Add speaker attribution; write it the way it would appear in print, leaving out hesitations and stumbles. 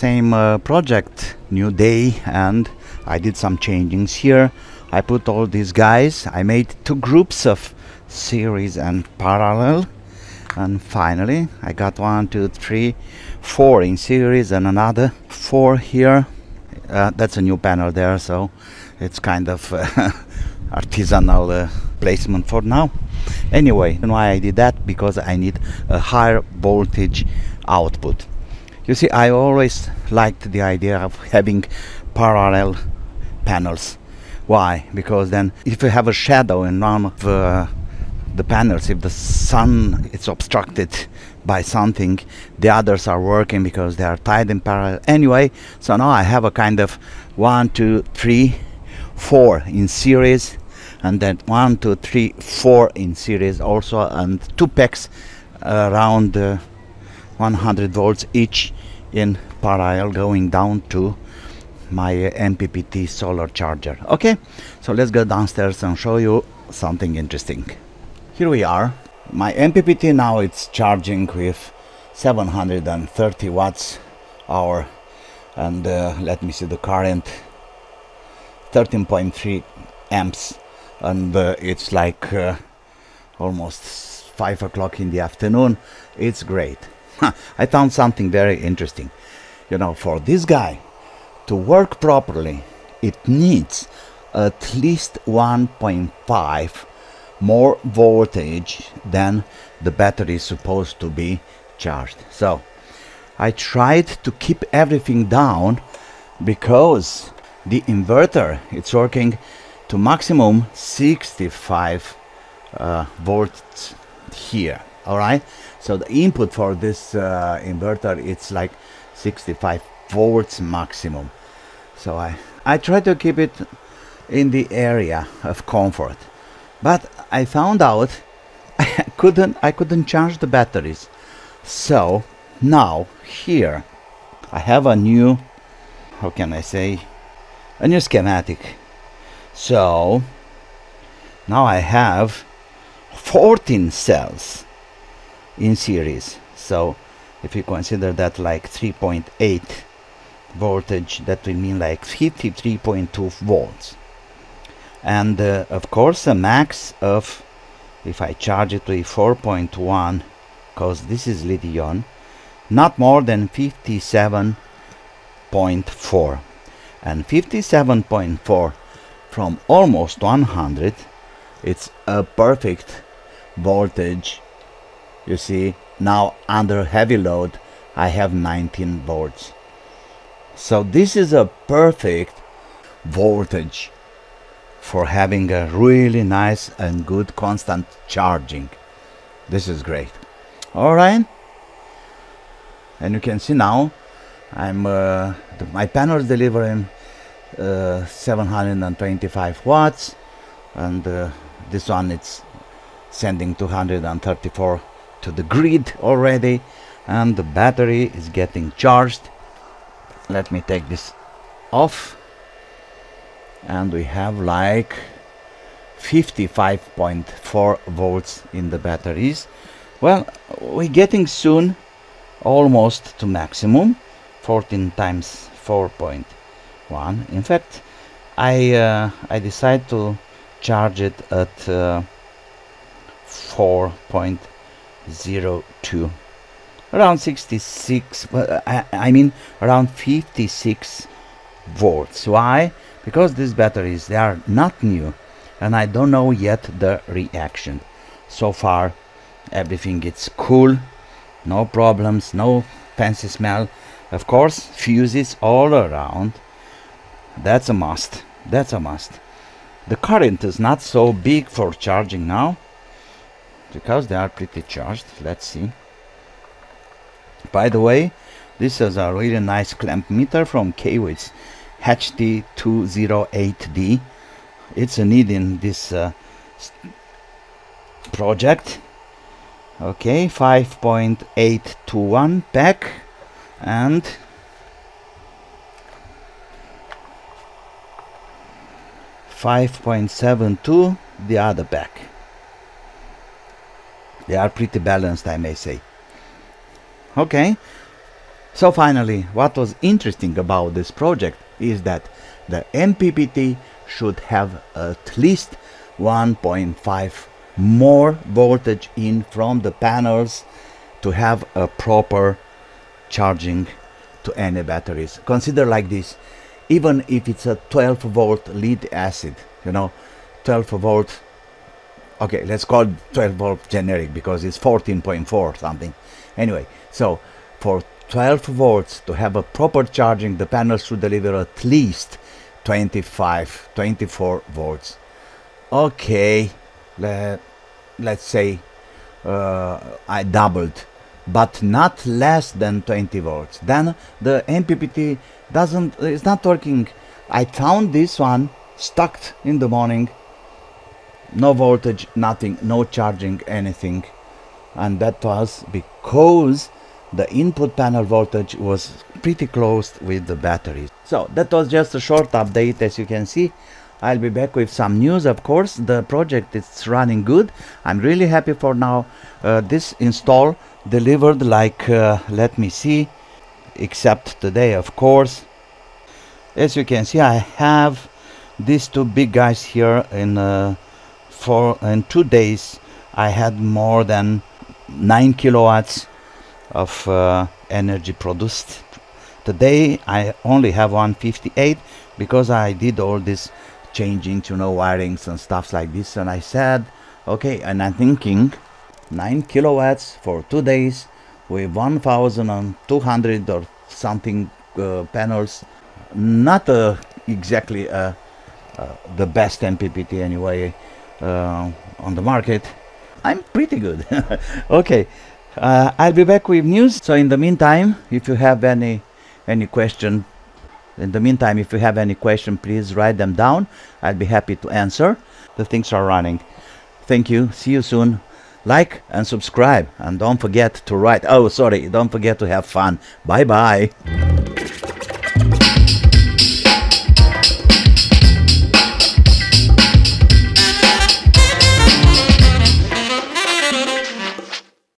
Speaker 1: same project, new day, and I did some changings here. I put all these guys, I made two groups of series and parallel, and finally I got 1, 2, 3, 4 in series and another 4 here. That's a new panel there, so it's kind of artisanal placement for now. Anyway, and why I did that? Because I need a higher voltage output. You see, I always liked the idea of having parallel panels. Why? Because then if you have a shadow in one of the panels, if the sun is obstructed by something, the others are working because they are tied in parallel. Anyway, so now I have a kind of 1, 2, 3, 4 in series, and then 1, 2, 3, 4 in series also, and 2 packs around 100 volts each in parallel going down to my MPPT solar charger. Okay, so let's go downstairs and show you something interesting. Here we are. My MPPT now it's charging with 730 watts hour, and let me see the current, 13.3 amps, and it's like almost 5 o'clock in the afternoon. It's great. I found something very interesting. You know, for this guy to work properly, it needs at least 1.5 more voltage than the battery is supposed to be charged. So I tried to keep everything down because the inverter, it's working to maximum 65 volts here. All right, so the input for this inverter, it's like 65 volts maximum. So I try to keep it in the area of comfort, but I found out I couldn't charge the batteries. So now here I have a new, how can I say, a new schematic. So now I have 14 cells in series. So if you consider that like 3.8 voltage, that will mean like 53.2 volts. And of course a max of, if I charge it to 4.1, because this is lithium, not more than 57.4. And 57.4 from almost 100, it's a perfect voltage. You see, now under heavy load I have 19 volts. So this is a perfect voltage for having a really nice and good constant charging. This is great. All right, and you can see now I'm my panel is delivering 725 watts, and this one it's sending 234 to the grid already, and the battery is getting charged. Let me take this off, and we have like 55.4 volts in the batteries. Well, we're getting soon almost to maximum, 14 times 4.1. In fact, I decided to charge it at 4.02, around 66, I mean around 56 volts. Why? Because these batteries, they are not new, and I don't know yet the reaction. So far everything is cool, no problems, no fancy smell. Of course, fuses all around, that's a must, that's a must. The current is not so big for charging now because they are pretty charged. Let's see. By the way, this is a really nice clamp meter from Kwi's HT208D. It's a need in this project. Okay, 5.821 pack and 5.72 the other pack. They are pretty balanced, I may say. Okay, So finally, what was interesting about this project is that the MPPT should have at least 1.5 more voltage in from the panels to have a proper charging to any batteries. Consider like this, even if it's a 12 volt lead acid, 12 volt, okay, let's call it 12 volt generic because it's 14.4 something. Anyway, so for 12 volts to have a proper charging, the panels should deliver at least 24 volts. Okay, let's say I doubled, but not less than 20 volts. Then the MPPT it's not working. I found this one stuck in the morning, no voltage, nothing, no charging, anything, and that was because the input panel voltage was pretty close with the batteries. So that was just a short update. As you can see, I'll be back with some news. Of course, the project is running good. I'm really happy for now. This install delivered like, let me see, except today, of course. As you can see, I have these two big guys here. In 2 days, I had more than 9 kilowatts of energy produced. Today I only have 158 because I did all this changing, wirings and stuff like this, and I said okay, and I'm thinking 9 kilowatts for 2 days with 1200 or something panels, not exactly the best MPPT anyway on the market. I'm pretty good. Okay, I'll be back with news. So in the meantime, if you have any question, please write them down. I'll be happy to answer. The things are running. Thank you. See you soon. Like and subscribe, and don't forget to write. Oh, sorry, don't forget to have fun. Bye bye.